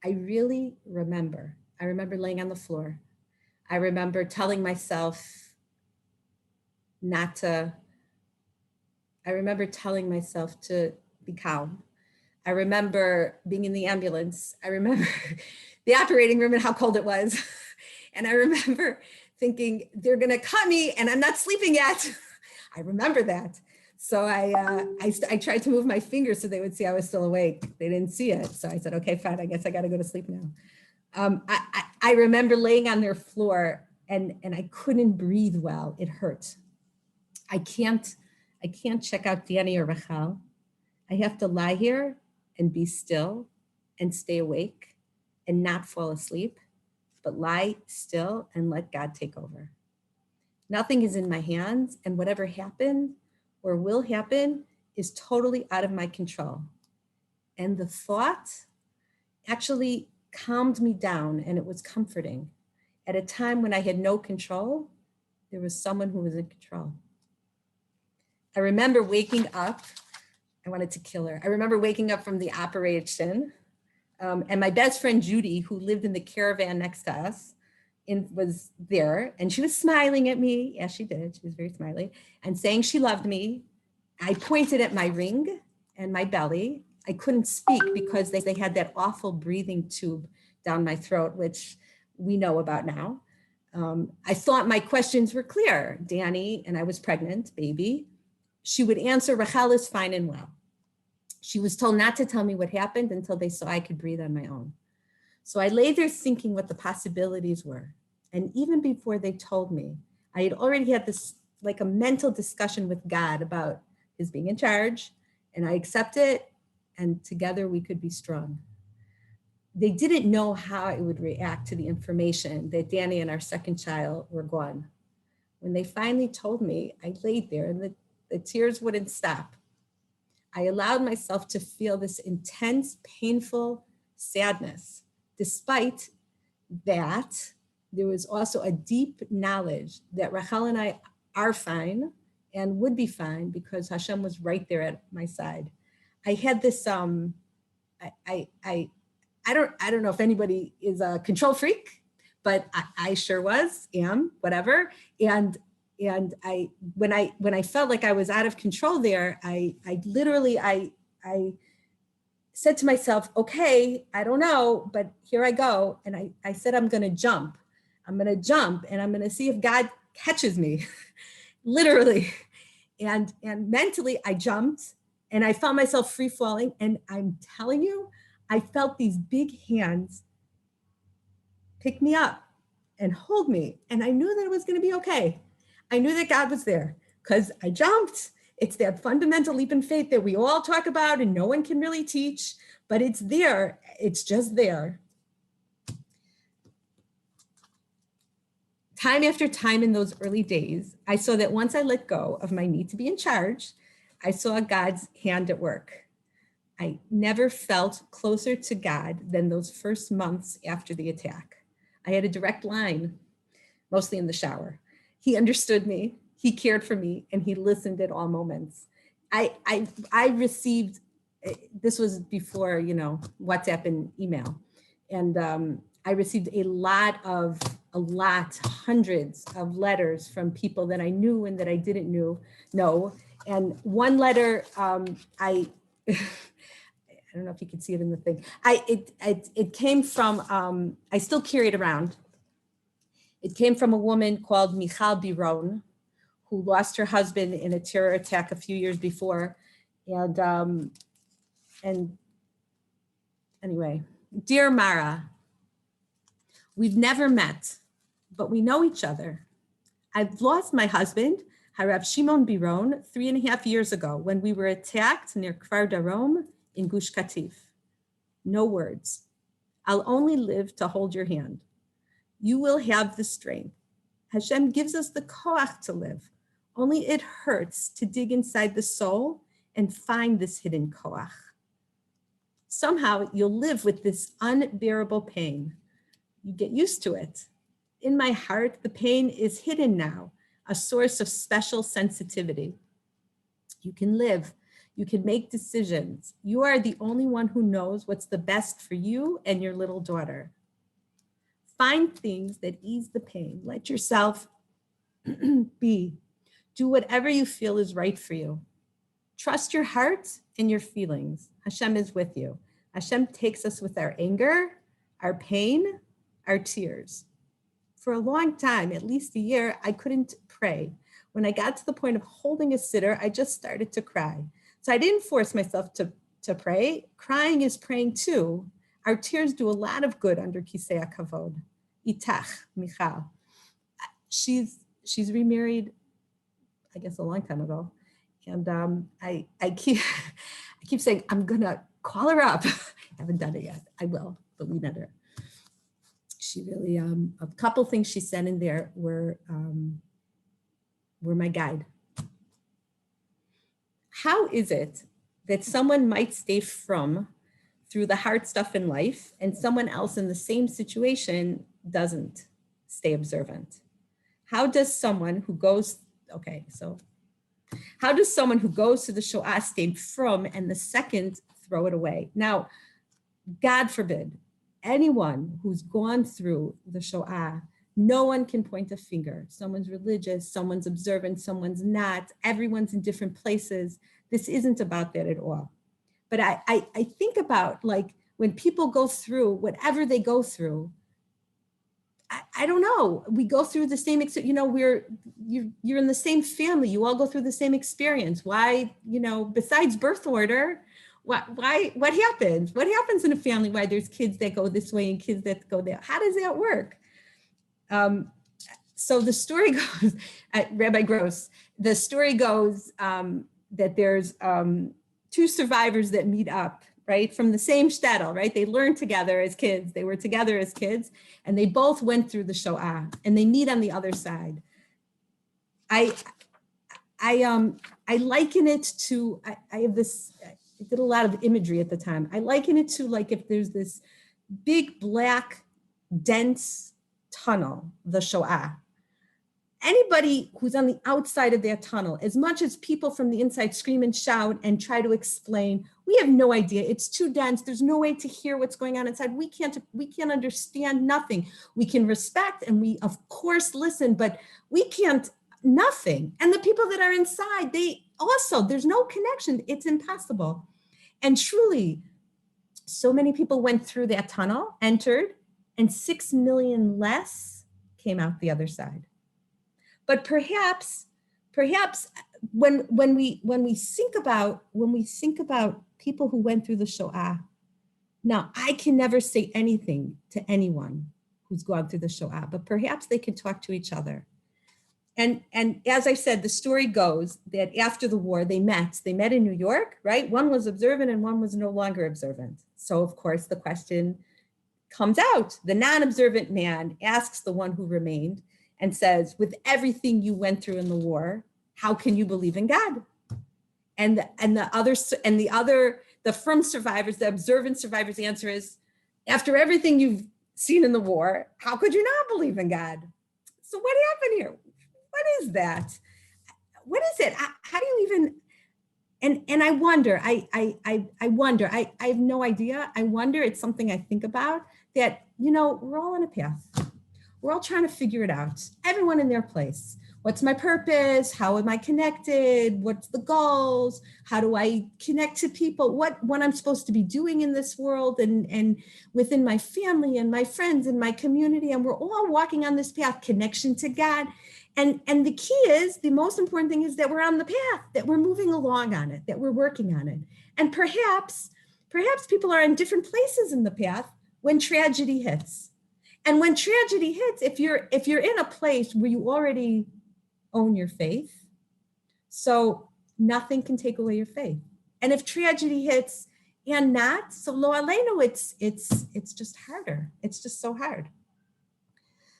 S3: I really remember. I remember laying on the floor. I remember telling myself to be calm. I remember being in the ambulance. I remember the operating room and how cold it was. And I remember thinking, they're gonna cut me and I'm not sleeping yet. I remember that. So I tried to move my fingers so they would see I was still awake. They didn't see it. So I said, okay, fine, I guess I gotta go to sleep now. I remember laying on their floor and I couldn't breathe well. It hurt. I can't check out Danny or Rachel. I have to lie here and be still and stay awake and not fall asleep but lie still and let God take over. Nothing is in my hands, and whatever happened or will happen is totally out of my control. And the thought actually calmed me down, and it was comforting. At a time when I had no control, there was someone who was in control. I remember waking up, I wanted to kill her. I remember waking up from the operation, and my best friend Judy, who lived in the caravan next to us, was there, and she was smiling at me. Yes, she did. She was very smiley and saying she loved me. I pointed at my ring and my belly. I couldn't speak because they had that awful breathing tube down my throat, which we know about now. I thought my questions were clear. Danny, and I was pregnant, baby. She would answer, Rachel is fine and well. She was told not to tell me what happened until they saw I could breathe on my own. So I lay there thinking what the possibilities were. And even before they told me, I had already had this like a mental discussion with God about his being in charge, and I accept it, and together we could be strong. They didn't know how I would react to the information that Danny and our second child were gone. When they finally told me, I laid there and the tears wouldn't stop. I allowed myself to feel this intense, painful sadness. Despite that, there was also a deep knowledge that Rachel and I are fine and would be fine because Hashem was right there at my side. I had this, I don't know if anybody is a control freak, but I sure am, whatever. And when I felt like I was out of control there, I literally said to myself, okay, I don't know, but here I go. And I said, I'm going to jump. I'm going to jump and I'm going to see if God catches me, literally. And mentally I jumped and I found myself free falling. And I'm telling you, I felt these big hands pick me up and hold me. And I knew that it was going to be okay. I knew that God was there because I jumped. It's that fundamental leap in faith that we all talk about and no one can really teach, but it's there. It's just there. Time after time in those early days, I saw that once I let go of my need to be in charge, I saw God's hand at work. I never felt closer to God than those first months after the attack. I had a direct line, mostly in the shower. He understood me, he cared for me, and he listened at all moments. I received, this was before, WhatsApp and email. And I received hundreds of letters from people that I knew and that I didn't know. And one letter, I don't know if you can see it in the thing. It came from, I still carry it around. It came from a woman called Michal Biron, who lost her husband in a terror attack a few years before. And anyway, dear Mara, we've never met, but we know each other. I've lost my husband, Harav Shimon Biron, 3.5 years ago when we were attacked near Kfar Darom in Gush Katif. No words. I'll only live to hold your hand. You will have the strength. Hashem gives us the koach to live. Only it hurts to dig inside the soul and find this hidden koach. Somehow you'll live with this unbearable pain. You get used to it. In my heart, the pain is hidden now, a source of special sensitivity. You can live. You can make decisions. You are the only one who knows what's the best for you and your little daughter. Find things that ease the pain. Let yourself be. Do whatever you feel is right for you. Trust your heart and your feelings. Hashem is with you. Hashem takes us with our anger, our pain, our tears. For a long time, at least a year, I couldn't pray. When I got to the point of holding a sitter, I just started to cry. So I didn't force myself to pray. Crying is praying too. Our tears do a lot of good under Kisei HaKavod. Itach, Michal. She's remarried, I guess, a long time ago. And I keep saying, I'm gonna call her up. I haven't done it yet. I will, but we met her. she really, a couple things she said in there were my guide. How is it that someone might stay from through the hard stuff in life and someone else in the same situation doesn't stay observant? How does someone who goes, okay, so how does someone who goes to the Shoah stay from and the second throw it away? Now, God forbid, anyone who's gone through the Shoah, no one can point a finger. Someone's religious, someone's observant, someone's not. Everyone's in different places. This isn't about that at all. But I think about, like, when people go through whatever they go through, I don't know, we go through the same, you know, you're in the same family, you all go through the same experience. Why, you know, besides birth order, what happens? What happens in a family? Why there's kids that go this way and kids that go there? How does that work? So the story goes, Rabbi Gross, the story goes that there's two survivors that meet up, right, from the same shtetl, right? They learned together as kids. They were together as kids, and they both went through the Shoah, and they meet on the other side. I liken it to, I have this, I did a lot of imagery at the time. I liken it to, like, if there's this big, black, dense tunnel, the Shoah. Anybody who's on the outside of that tunnel, as much as people from the inside scream and shout and try to explain, we have no idea. It's too dense. There's no way to hear what's going on inside. We can't understand nothing. We can respect and we of course listen, but we can't, nothing. And the people that are inside, they also, there's no connection. It's impossible. And truly, so many people went through that tunnel, entered, and 6 million less came out the other side. But perhaps when we think about people who went through the Shoah, now I can never say anything to anyone who's gone through the Shoah, but perhaps they can talk to each other. And as I said, the story goes that after the war, they met in New York, right? One was observant and one was no longer observant. So of course the question comes out. The non-observant man asks the one who remained and says, with everything you went through in the war, how can you believe in God? And the firm survivors, the observant survivors' answer is, after everything you've seen in the war, how could you not believe in God? So what happened here? What is that? What is it? How do you even, and I wonder, I wonder, I have no idea. I wonder, it's something I think about, that, you know, we're all on a path. We're all trying to figure it out. Everyone in their place. What's my purpose? How am I connected? What's the goals? How do I connect to people? What I'm supposed to be doing in this world and within my family and my friends and my community. And we're all walking on this path, connection to God. And the key is, the most important thing is that we're on the path, that we're moving along on it, that we're working on it. And perhaps people are in different places in the path when tragedy hits. And when tragedy hits, if you're in a place where you already own your faith, so nothing can take away your faith. And if tragedy hits and not, so lo aleinu, it's just harder. It's just so hard.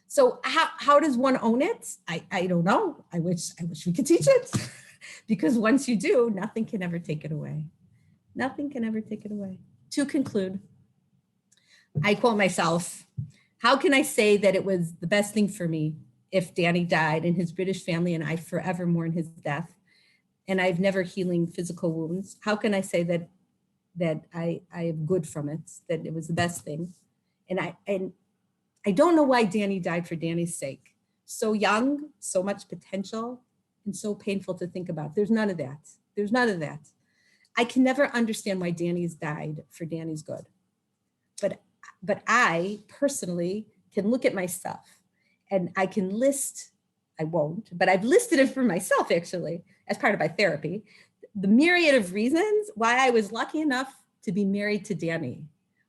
S3: So how does one own it? I don't know. I wish we could teach it, because once you do, nothing can ever take it away. Nothing can ever take it away. To conclude, I quote myself, how can I say that it was the best thing for me if Danny died and his British family and I forever mourn his death, and I've never healing physical wounds? How can I say that I have good from it, that it was the best thing? And I don't know why Danny died for Danny's sake. So young, so much potential, and so painful to think about. There's none of that. There's none of that. I can never understand why Danny's died for Danny's good. But I personally can look at myself and I can list, I won't, but I've listed it for myself actually as part of my therapy, the myriad of reasons why I was lucky enough to be married to Danny,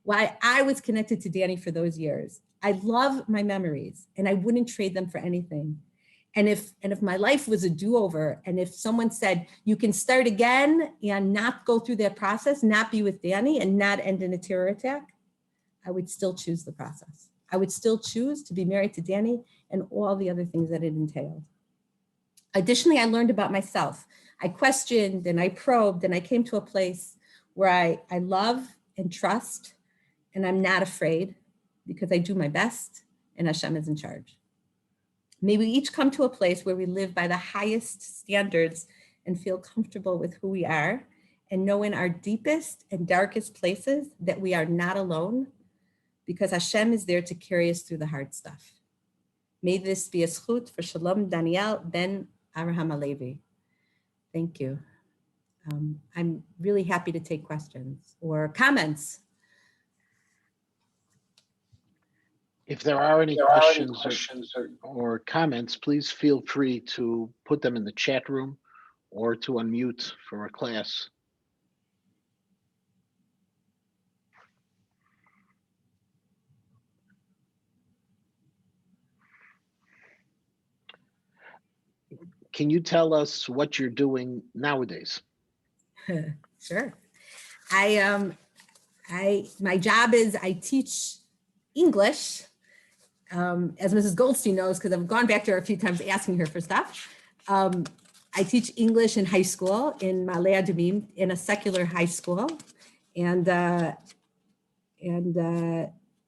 S3: why I was connected to Danny for those years. I love my memories and I wouldn't trade them for anything. And if my life was a do-over, and if someone said, you can start again and not go through that process, not be with Danny and not end in a terror attack, I would still choose the process. I would still choose to be married to Danny and all the other things that it entailed. Additionally, I learned about myself. I questioned and I probed, and I came to a place where I love and trust, and I'm not afraid because I do my best and Hashem is in charge. May we each come to a place where we live by the highest standards and feel comfortable with who we are, and know in our deepest and darkest places that we are not alone, because Hashem is there to carry us through the hard stuff. May this be a zchut for Shalom Daniel ben Abraham Alevi. Thank you. I'm really happy to take questions or comments.
S1: If there are any questions or comments, please feel free to put them in the chat room or to unmute for a class. Can you tell us what you're doing nowadays?
S3: Sure. My job is I teach English, as Mrs. Goldstein knows, because I've gone back to her a few times asking her for stuff. I teach English in high school in Ma'ale Adumim, in a secular high school. And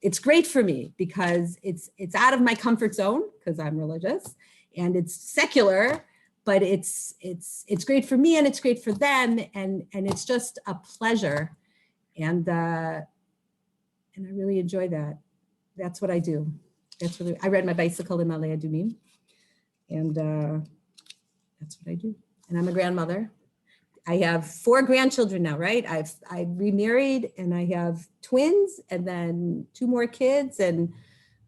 S3: it's great for me because it's out of my comfort zone because I'm religious, and it's secular, but it's great for me and it's great for them, and it's just a pleasure, and I really enjoy that. That's what I do. I ride my bicycle in Ma'ale Adumim, and that's what I do. And I'm a grandmother. I have 4 grandchildren now, right? I remarried, and I have twins, and then 2 more kids. And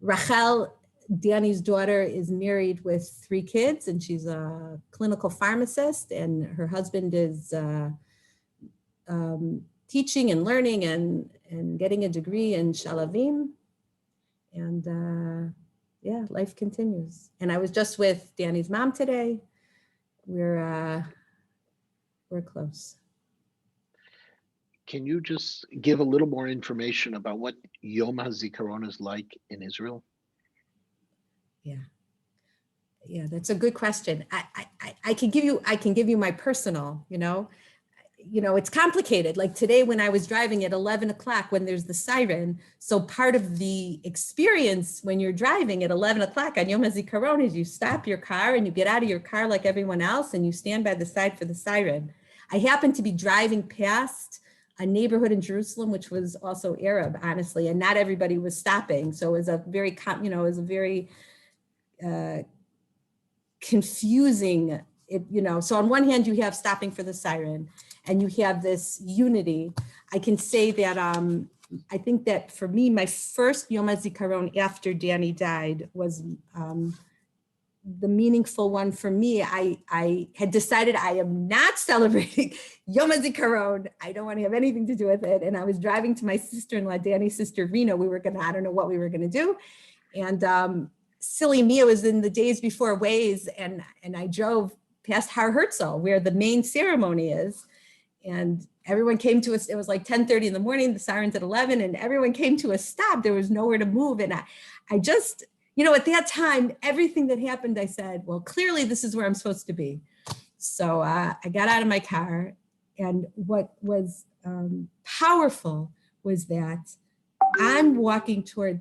S3: Rachel, Danny's daughter, is married with 3 kids, and she's a clinical pharmacist, and her husband is teaching and learning and getting a degree in Shalavim. And yeah, life continues. And I was just with Danny's mom today. We're close.
S1: Can you just give a little more information about what Yom HaZikaron is like in Israel?
S3: Yeah, that's a good question. I can give you my personal, it's complicated. Like today when I was driving at 11 o'clock when there's the siren, so part of the experience when you're driving at 11 o'clock on Yom HaZikaron is you stop your car and you get out of your car like everyone else and you stand by the side for the siren. I happened to be driving past a neighborhood in Jerusalem, which was also Arab, honestly, and not everybody was stopping. So it was a very, confusing, so on one hand you have stopping for the siren and you have this unity. I can say that I think that for me, my first Yom HaZikaron after Danny died was the meaningful one for me. I had decided I am not celebrating Yom HaZikaron. I don't want to have anything to do with it. And I was driving to my sister-in-law, Danny's sister, Rena. I don't know what we were going to do. And silly me, it was in the days before Waze, and I drove past Har Herzl, where the main ceremony is. And everyone came to us. It was like 10:30 in the morning, the siren's at 11, and everyone came to a stop. There was nowhere to move. And I just, at that time, everything that happened, I said, well, clearly this is where I'm supposed to be. So I got out of my car, and what was powerful was that I'm walking toward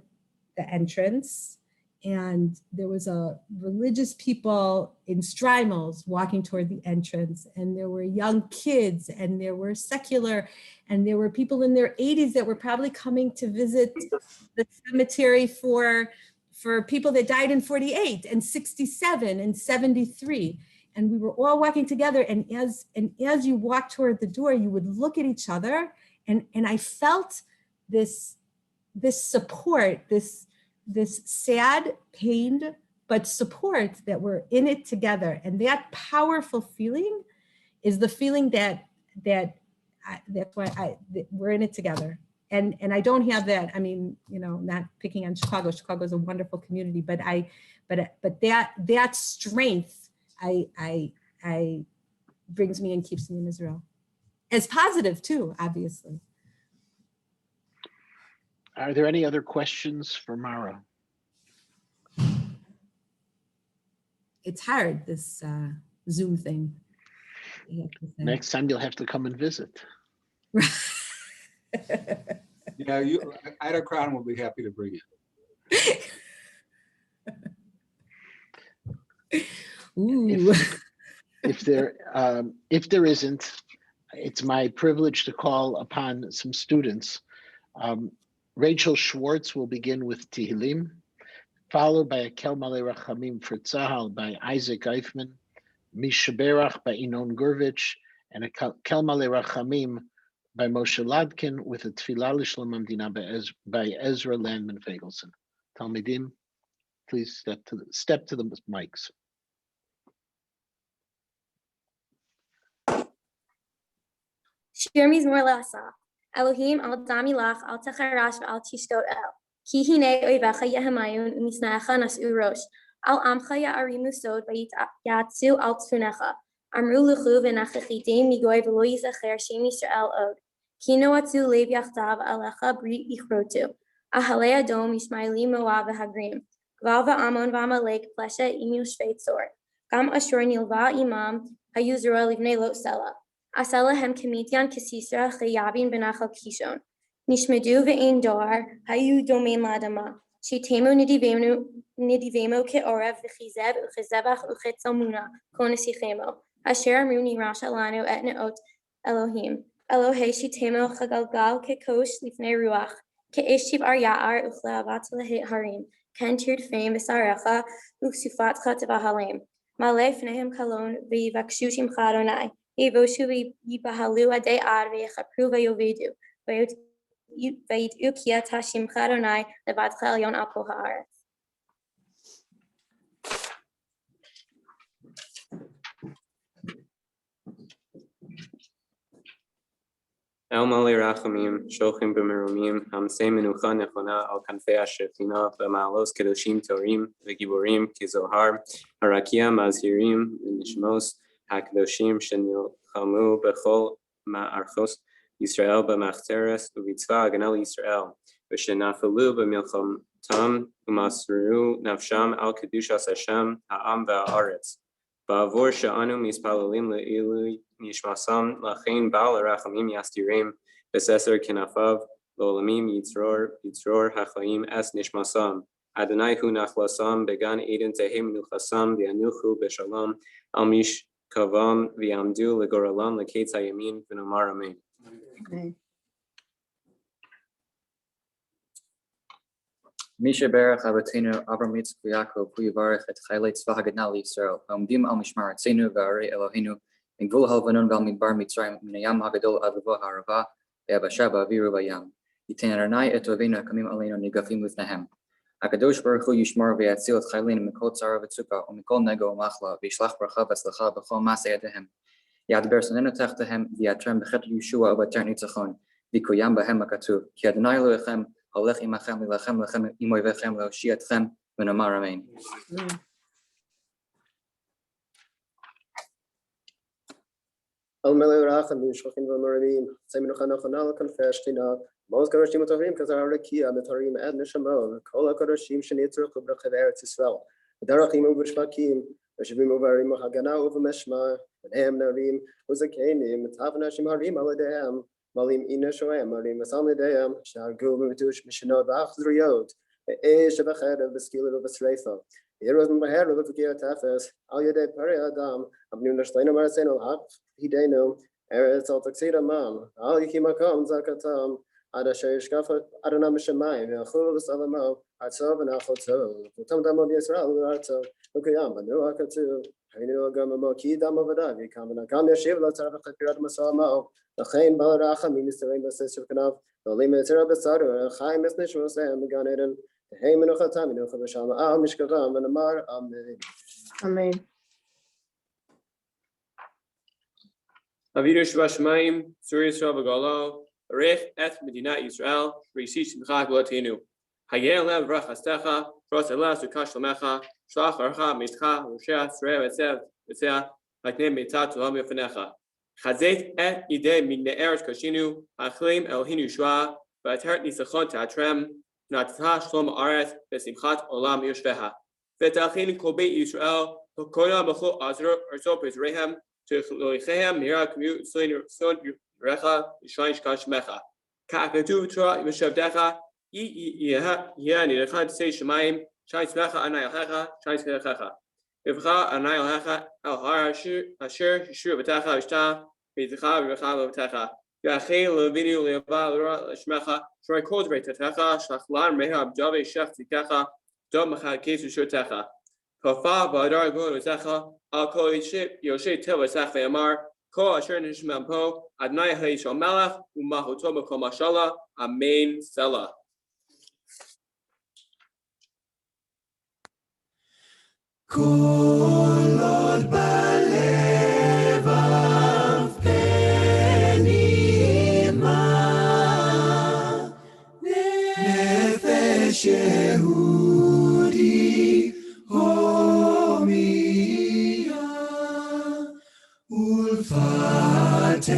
S3: the entrance, and there was a religious people in Strymals walking toward the entrance, and there were young kids, and there were secular, and there were people in their 80s that were probably coming to visit the cemetery for people that died in 48 and 67 and 73. And we were all walking together, and as you walked toward the door, you would look at each other, and I felt this support, this sad, pained, but support that we're in it together. And that powerful feeling is the feeling that's why we're in it together. And I don't have that. I mean, not picking on Chicago. Chicago is a wonderful community, but that strength I brings me and keeps me in Israel. As positive too, obviously.
S1: Are there any other questions for Mara?
S3: It's hard, this Zoom thing. I have to say.
S1: Next time you'll have to come and visit.
S5: Yeah, Ida Crown will be happy to bring you.
S3: Ooh.
S1: If there isn't, it's my privilege to call upon some students. Rachel Schwartz will begin with Tehillim, followed by a Kel Malei Rachamim for Tzahal by Isaac Eifman, Mishaberach by Inon Gurvich, and a Kel Malei Rachamim by Moshe Ladkin with a Tfilah L'Shlom Hamdina by Ezra Landman Fagelson. Talmidim, please step to the mics.
S7: Shir Mizmor L'Asaf. Elohim al dami lach al techarash al tishtot el. Ki hine oivecha yehamayun umisnecha nasu rosh. Al amcha ya'arimu sod v'yatsu al tfunecha. Amru luchu v'nachachitim migoy v'lo yizacher shem Yisrael od. Ki noatzu lev yachtav alecha brit yichrotu. Ahalei adom yishmaelim moav v'hagrim. Gval v'amon v'amalek plesha inu shveit sor. Gam ashur nilva imam hayuzra livnei lot sela. Asalahem Kemitian Kisisra Chayabin Benachal Kishon. Nishmedu ve'in doar, hayu domain ladama. Shitemu nidivemo ke'orev v'chizeb uchezebach uchetzomuna konesichemo. Asher amruni rasha lanu et neot Elohim. Elohei shitemo chagalgal ke'kosh lifnei ruach. Ke'eshiv ar ya'ar uchleavat lehit harim. Kentured fame v'sarecha uchsufatcha tevahalem. Malei fnehem kalon v'yivakshushim chadonai. Evoshu yibahalu ade ad v'yechapru v'yovedu v'yit'u kiyat hashimcha Adonai levatcha elyon al kol haaretz.
S8: El Malei Rachamim, Shochim b'merumim, Hamsei Menucha Nechona al Kanfei Ashechina, B'ma'alos Kedoshim Torim, V'giborim Kizohar, Harakia Mazhirim, V'nishmos HaKadoshim Shenilchamu B'chol Ma'archos Yisrael B'machteres U'vitzvah Haganah Yisrael, V'shenafalu B'milchamtam U'masru Nafsham al Kedushas Hashem Ha'am V'ha'aretz. Ba'avor she'anu mispalalim le'ilu nishmasam lachein ba'al rachamim yastirim b'seser kenafav lo'olamim yitzror hachayim es nishmasam Adonai hu nachlasam began eden tehim nuchasam v'yanuchu b'shalom al mishkavam v'yamdu legoralam leketz hayamin v'nomar amen.
S9: Misha Berach Abatenu Avram Yitzchak Yaakov Hu Yivarech Et Chaylei Tzva Haganah Yisrael V'Omdim Al Mishmar Tzenu V'Arei Eloheinu Min Gvul Halvanon Val Midbar Mitzrayim Min Hayam Hagadol Ad Levo Ha'arava Ve'Yabasha Ba'aviru V'Yam Yiten Adonai Et Oveinu Hakamim Aleinu Nigafim Lifnehem HaKadosh Baruch Hu Yishmar V'Yatzil Et Chayleinu Mikol Tzara V'Tzukah U'Mikol Nego U'Machla V'Yishlach Bracha V'Tzlacha B'Chol Masei Yadehem Yadber Sonenu Tachtehem V'Yatrem B'Chet Yeshua U'Bater Nitzachon V'Koyam B'Hem HaKatuv Ki Adonai Elohechem Alech imachem lilachem lechem imoyvechem leoshiatchem v'nomar amen.
S2: El Malei Rachamim Shochim v'Merimim Tzei Menucha Nechona l'Kanfei Ashechina Mos Kadoshim U'Tovim Kazar Harakia Mitarim Ed Neshama Kol HaKadoshim Shenitzruchu B'Rechev Eretz Yisrael V'Darachim U'B'Shvakim V'Shivim U'Varim U'Haganah U'V'Meshma V'Nehem Narim U'Zakenim V'Tav Nashim Harim Aladehem Malim ina shoem, malim masam ledeim, shargu b'mitush mishnod v'achzriyot, ve'esh v'cherev v'skila v'sreifa, v'yeroz m'baher v'v'gir tafes, al yedei pari adam, abnu nashleinu marasenu hap hidenu, eretz al taksida mam, al yikimakam zakatam, ad asher yishkaf adonam m'shamayim, v'achul v'salamo, atzov v'nachotov, v'tam damo v'yisrael v'artzov, v'kuyam b'nu hakatu, haynu agam ki damo v'dav, yikam v'nakam yashiv l'tzarach v'chirat masamo, Lachain Balaracham Ministering the Sister Kanav, the Limitera Besadu, Chaim Esnishos and the Gan Eden, the Haymenuchatam, Nuchabasham, Al Mishkavam, and Amar, Amen.
S6: Amen.
S8: Avidu Shvashmaim, Suri Yisrael V'Galo, Rech Et Medina Yisrael, Rishish B'Chak V'Latinu, Hayel Lev Rachastecha, Pros Elas Ukash Lamecha, Shlach Archa Mitcha, Roshea, Srei Vetzev, Vetzea, Laknem Mitat Tulam Yofanecha. Chazet et idei min ne'eretz kashinu, achlim Elohinu shua, ועטרת ניצחון תעטרם, ונתתה שלום הארץ ושמחת עולם יושביה. ותכין כל בית ישראל, וכל בכל ארצות פזריהם, תכלוליכם מהרה כמיהות צאן ירך, ישרים ישכן שמך. כך כתוב בתורה ובשבתך, יהיה נדך תצא שמיים, שי צמך עיני אלוהיך, שי צמחך. יבחר עיני אלוהיך אל הר אשר ישוב בתך ושתה, ביתך וברך בביתך. ואחי לבינו ליבה לרע לשמך, שרי כל דברי תתך, שלח לנו מהר עבדווי שך צדקך, דום מחד כיס ושותך. כפה והדר גבול וזך, על כל יושי תל וזך ואמר, כל אשר נשמע פה, אדוני הישוע מלך ומלכותו בכל משלה, אמן סלה.
S10: כל עוד בלבב פנימה, נפש יהודי הומיה, ולפתי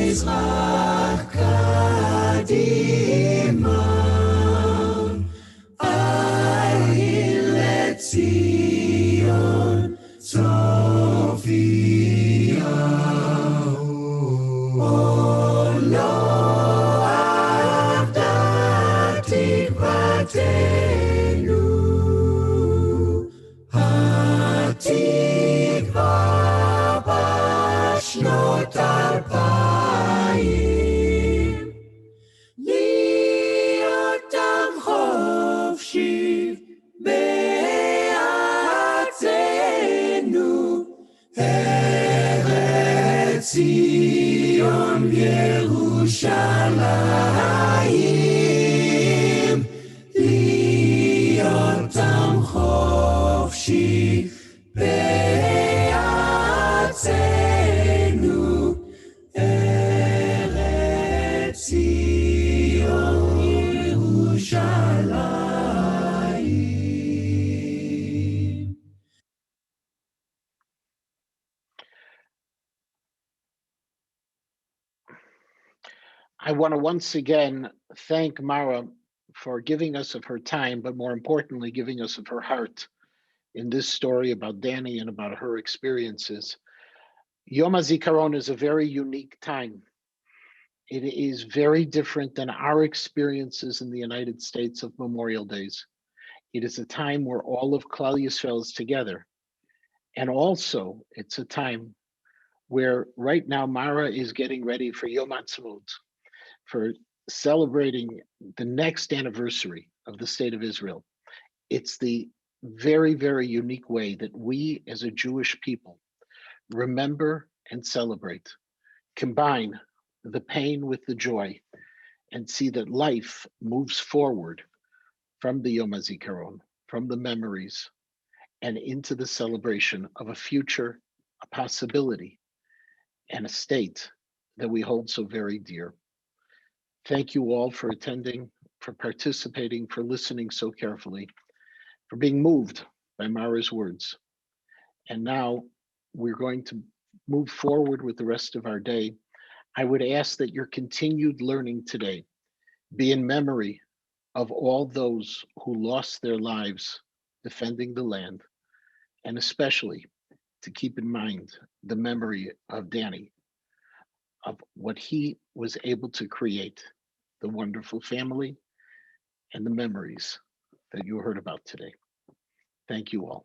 S10: מזרח קדימה, ציון צופיה, לא אבדה תקוותנו, התקווה בשנות 2000, להיות עם חופשי ארץ ציון וירושלים, להיות עם חופשי בארצנו, ארץ ציון וירושלים.
S1: I want to once again thank Mara for giving us of her time, but more importantly, giving us of her heart in this story about Danny and about her experiences. Yom HaZikaron is a very unique time. It is very different than our experiences in the United States of Memorial Days. It is a time where all of Klal Yisrael is together. And also, it's a time where right now Mara is getting ready for Yom Ha'atzmaut, for celebrating the next anniversary of the State of Israel. It's the very, very unique way that we as a Jewish people remember and celebrate, combine the pain with the joy, and see that life moves forward from the Yom HaZikaron, from the memories, and into the celebration of a future, a possibility, and a state that we hold so very dear. Thank you all for attending, for participating, for listening so carefully, for being moved by Mara's words. And now we're going to move forward with the rest of our day. I would ask that your continued learning today be in memory of all those who lost their lives defending the land, and especially to keep in mind the memory of Danny, of what he was able to create, the wonderful family and the memories that you heard about today. Thank you all.